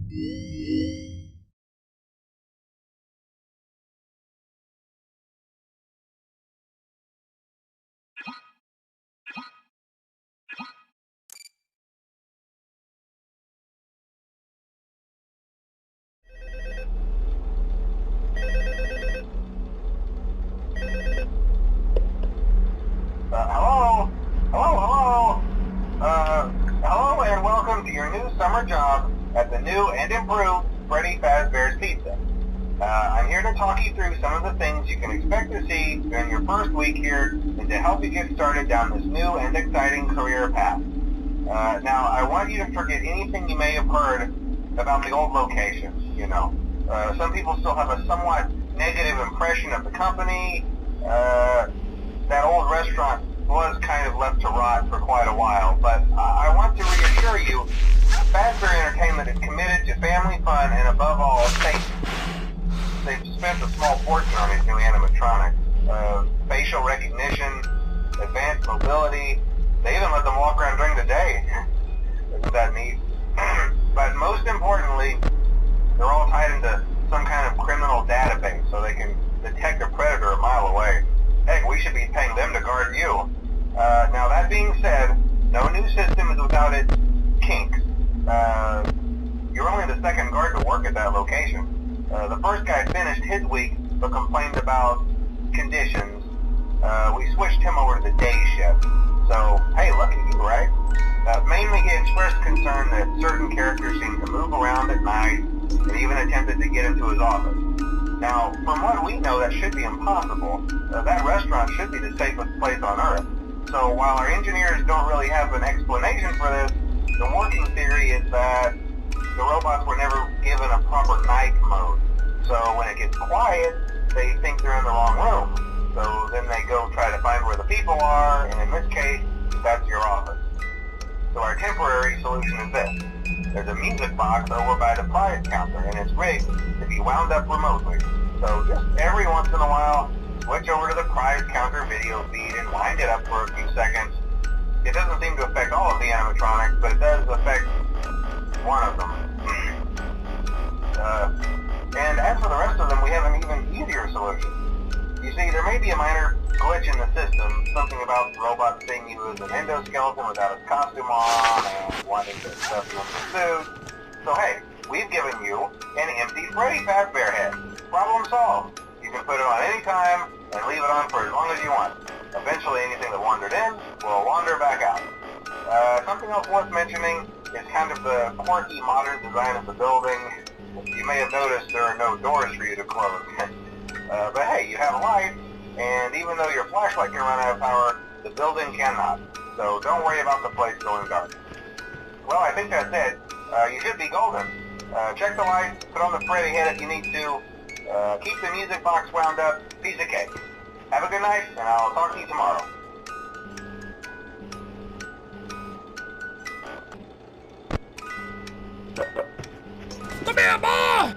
Hello and welcome to your new summer job at the new and improved Freddy Fazbear's Pizza. I'm here to talk you through some of the things you can expect to see during your first week here and to help you get started down this new and exciting career path. Now, I want you to forget anything you may have heard about the old location, you know. Some people still have a somewhat negative impression of the company. That old restaurant was kind of left to rot for quite a while, but I want to reassure you, Fazbear Entertainment is committed to family fun and above all, safety. They've spent a small fortune on these new animatronics. Facial recognition, advanced mobility, they even let them walk around during the day. Isn't that neat? But most importantly, they're all tied into some kind of criminal database so they can detect a predator a mile away. Heck, we should be paying them to guard you. Now that being said, no new system is without its kinks. You're only the second guard to work at that location. The first guy finished his week but complained about conditions. We switched him over to the day shift. So, hey, look at you, right? Mainly he expressed concern that certain characters seemed to move around at night and even attempted to get into his office. Now, from what we know, that should be impossible. That restaurant should be the safest place on Earth. So while our engineers don't really have an explanation for this, the working theory is that the robots were never given a proper night mode. So when it gets quiet, they think they're in the wrong room. So then they go try to find where the people are, and in this case, that's your office. So our temporary solution is this. There's a music box over by the prize counter, and it's rigged to be wound up remotely. So just every once in a while, switch over to the prize counter video feed and wind it up for a few seconds. It doesn't seem to affect all of the animatronics, but it does affect one of them. And as for the rest of them, we have an even easier solution. You see, there may be a minor glitch in the system, something about the robot seeing you as an endoskeleton without his costume on and wanting to stuff you in the suit. So hey, we've given you an empty Freddy Fazbear head. Problem solved. You can put it on any time and leave it on for as long as you want. Eventually anything that wandered in will wander back out. Something else worth mentioning is kind of the quirky modern design of the building. You may have noticed there are no doors for you to close. But hey, you have lights, and even though your flashlight can run out of power, the building cannot. So don't worry about the place going dark. Well, I think that's it. You should be golden. Check the lights, put on the Freddy head if you need to. Keep the music box wound up. Piece of cake. Have a good night, and I'll talk to you tomorrow. Come here, boy!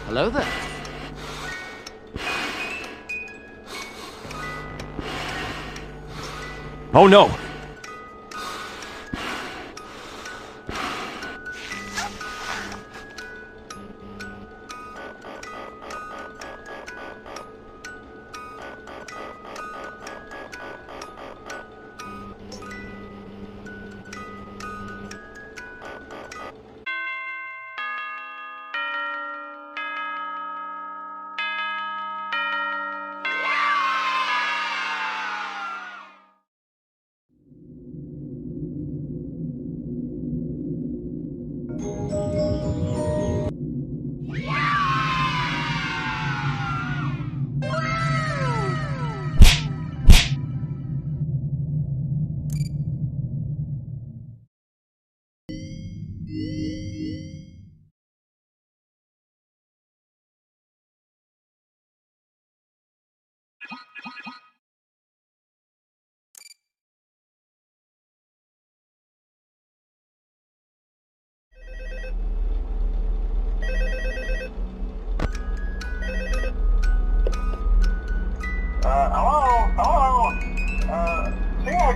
Hello there. Oh no!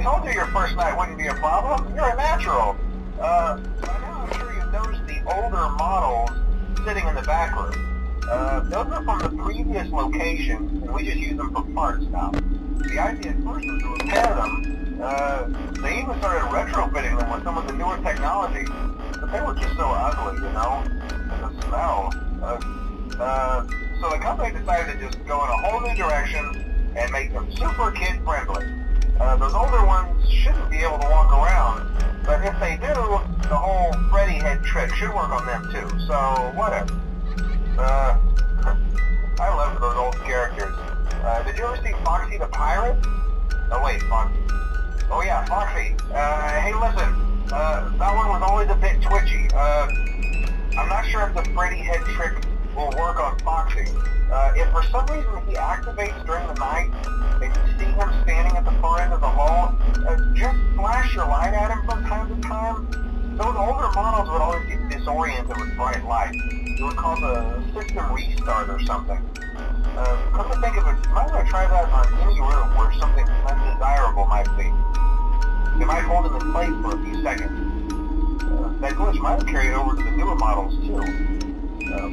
told you your first night wouldn't be a problem. You're a natural. By now I'm sure you've noticed the older models sitting in the back room. Those are from the previous location, and we just use them for parts now. The idea at first was to repair them. They even started retrofitting them with some of the newer technology, but they were just so ugly, you know? The smell. So the company decided to just go in a whole new direction and make them super kid-friendly. Those older ones shouldn't be able to walk around, but if they do, the whole Freddy head trick should work on them too, so whatever. I love those old characters. Did you ever see Foxy the Pirate? Oh wait, Foxy. Oh yeah, Foxy. Hey listen, that one was always a bit twitchy. I'm not sure if the Freddy head trick will work on Foxy. If for some reason he activates during the night, and you see him standing at the far end of the hall, just flash your light at him from time to time. Those older models would always get disoriented with bright light. It would cause a system restart or something. Come to think of it, you might want to try that on any room where something undesirable might be. It might hold him in place for a few seconds. That glitch might have carried over to the newer models too.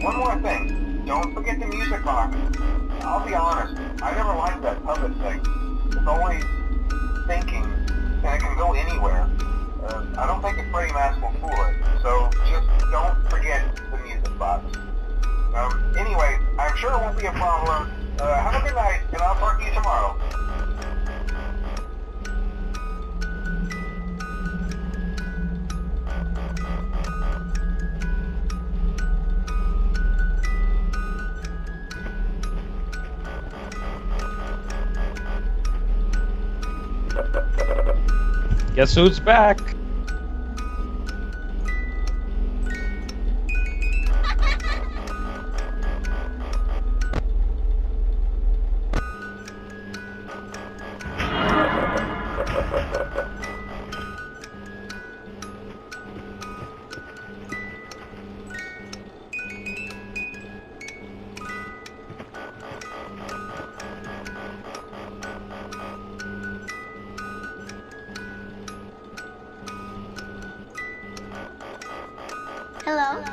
One more thing. Don't forget the music box. I'll be honest, I never liked that puppet thing. It's always thinking, and it can go anywhere. I don't think the Freddy mask will fool it, so just don't forget the music box. Anyway, I'm sure it won't be a problem. Have a good night, and I'll talk to you tomorrow. Guess who's back? Hello?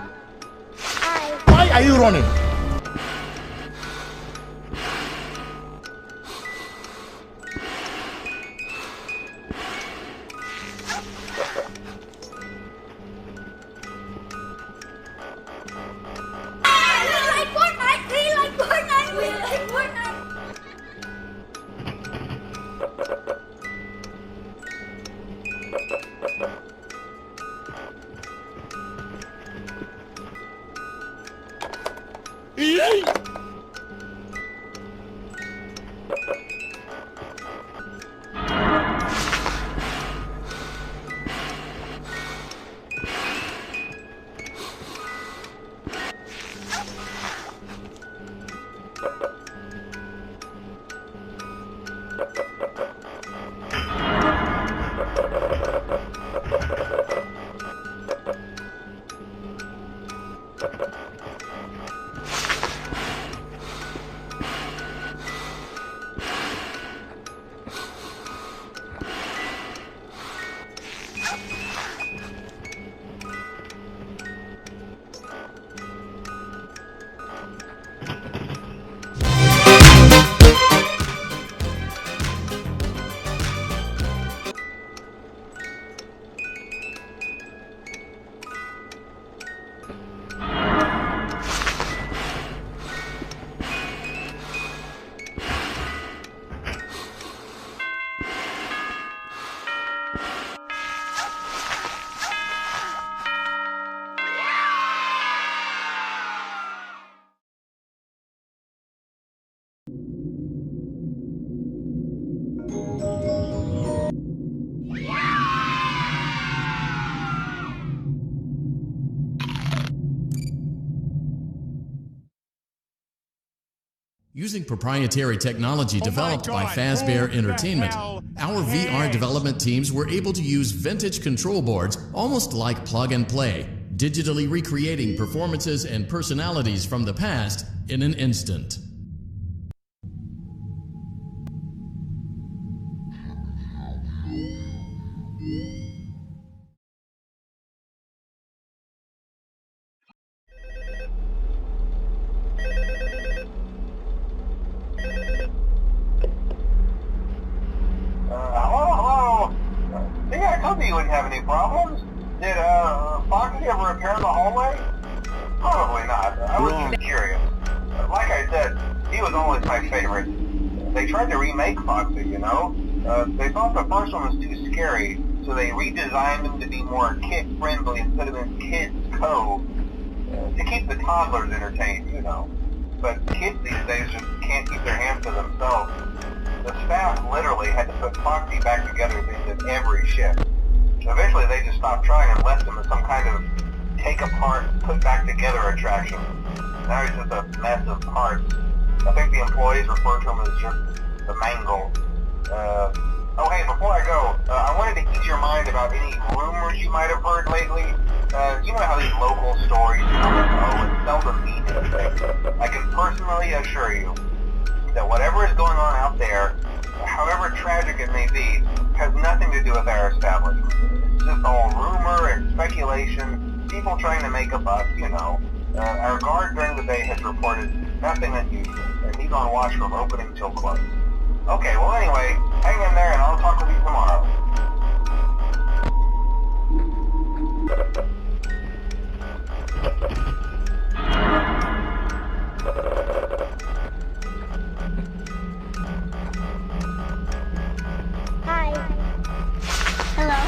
Hi. Why are you running? Yay! Using proprietary technology developed by Fazbear Entertainment, our VR development teams were able to use vintage control boards almost like plug and play, digitally recreating performances and personalities from the past in an instant. have any problems? Did Foxy ever appear in the hallway? Probably not. I was just curious. Like I said, he was always my favorite. They tried to remake Foxy, you know? They thought the first one was too scary, so they redesigned him to be more kid-friendly instead of in Kids Cove. To keep the toddlers entertained, you know. But kids these days just can't keep their hands to themselves. The staff literally had to put Foxy back together at the end of every shift. Eventually they just stopped trying and left him as some kind of take apart, put back together attraction. Now he's just a mess of parts. I think the employees refer to him as just the mangle. Oh hey, before I go, I wanted to ease your mind about any rumors you might have heard lately. You know how these local stories come and go and seldom mean anything. I can personally assure you that whatever is going on out there, however tragic it may be, has nothing to do with our establishment. It's just all rumor and speculation, people trying to make a buck, you know. Our guard during the day has reported nothing unusual, and he's on watch from opening till close. Okay, well anyway, hang in there and I'll talk with you tomorrow. Hi. Hello.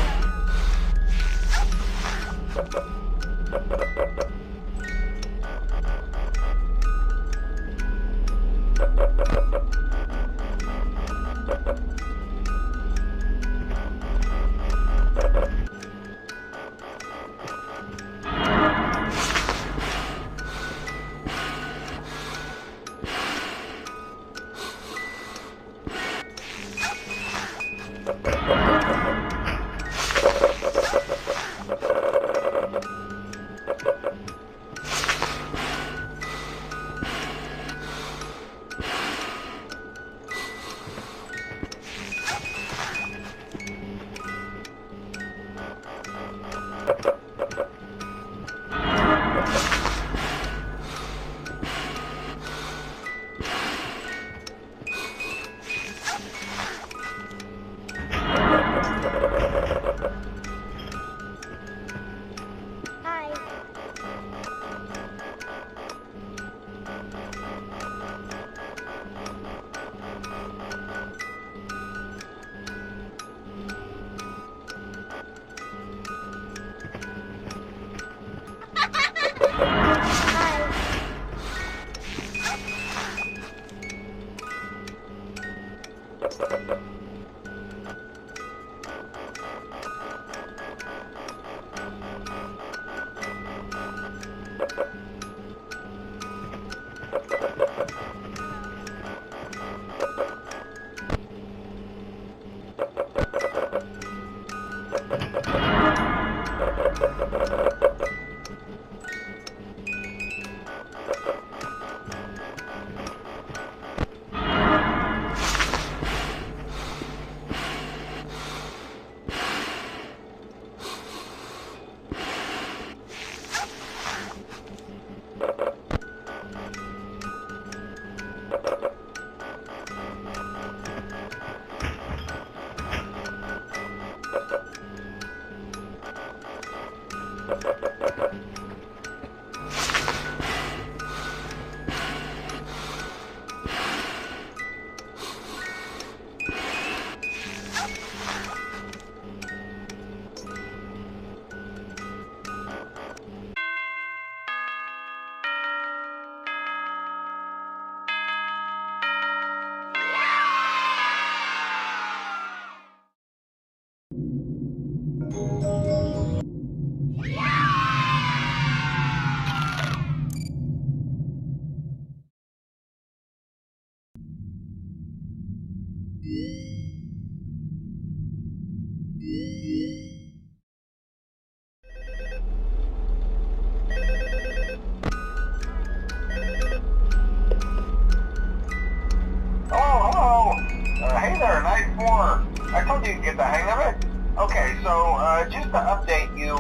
Just to update you,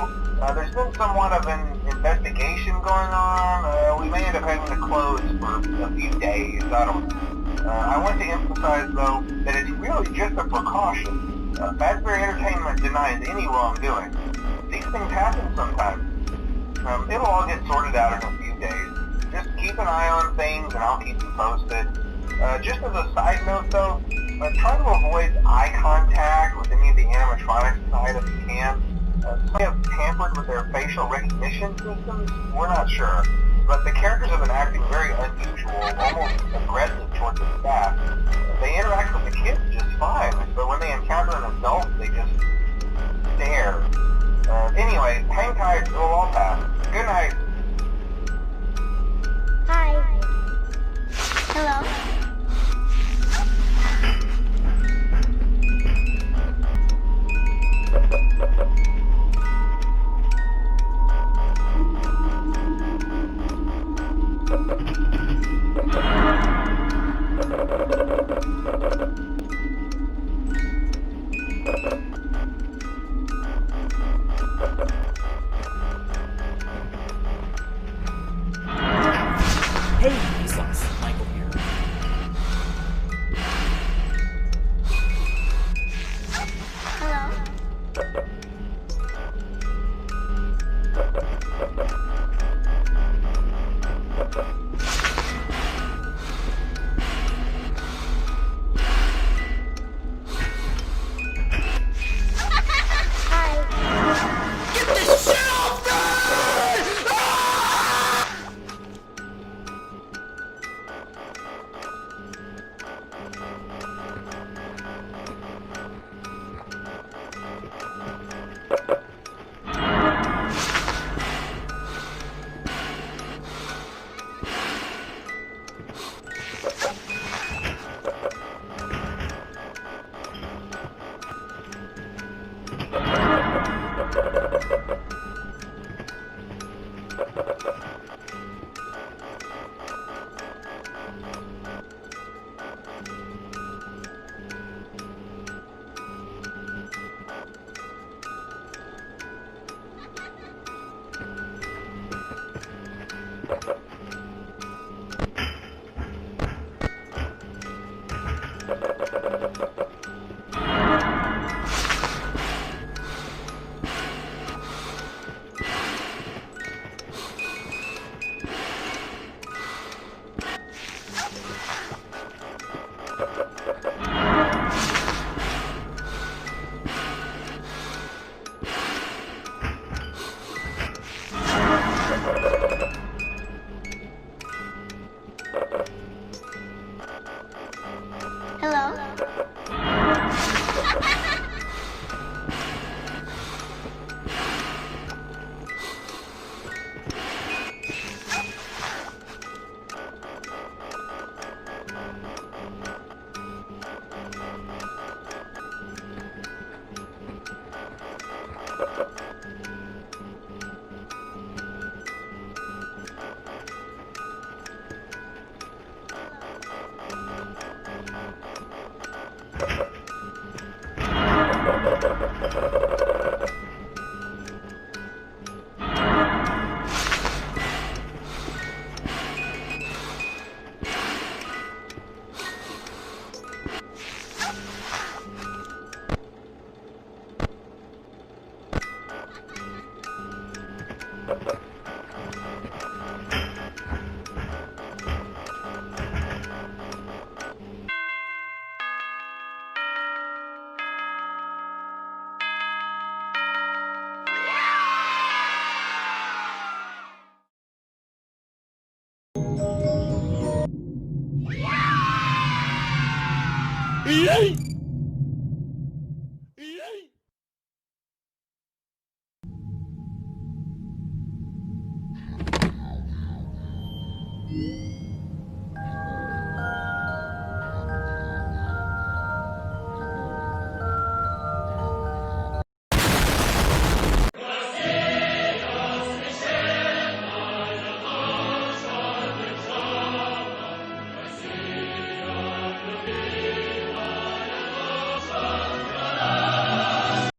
there's been somewhat of an investigation going on. We may end up having to close for a few days. I don't know. I want to emphasize, though, that it's really just a precaution. Fazbear Entertainment denies any wrongdoing. These things happen sometimes. It'll all get sorted out in a few days. Just keep an eye on things and I'll keep you posted. Just as a side note though, try to avoid eye contact with any of the animatronics tonight if you can. Some may have tampered with their facial recognition systems. We're not sure. But the characters have been acting very unusual, almost aggressive towards the staff. They interact with the kids just fine, but when they encounter an adult, they just stare. Anyway, hang tight, it'll all pass. Good night. Hi. Hello. Hey, Vsauce. Michael here. Hello. Hi. Get this shit off me! Hello. Yay!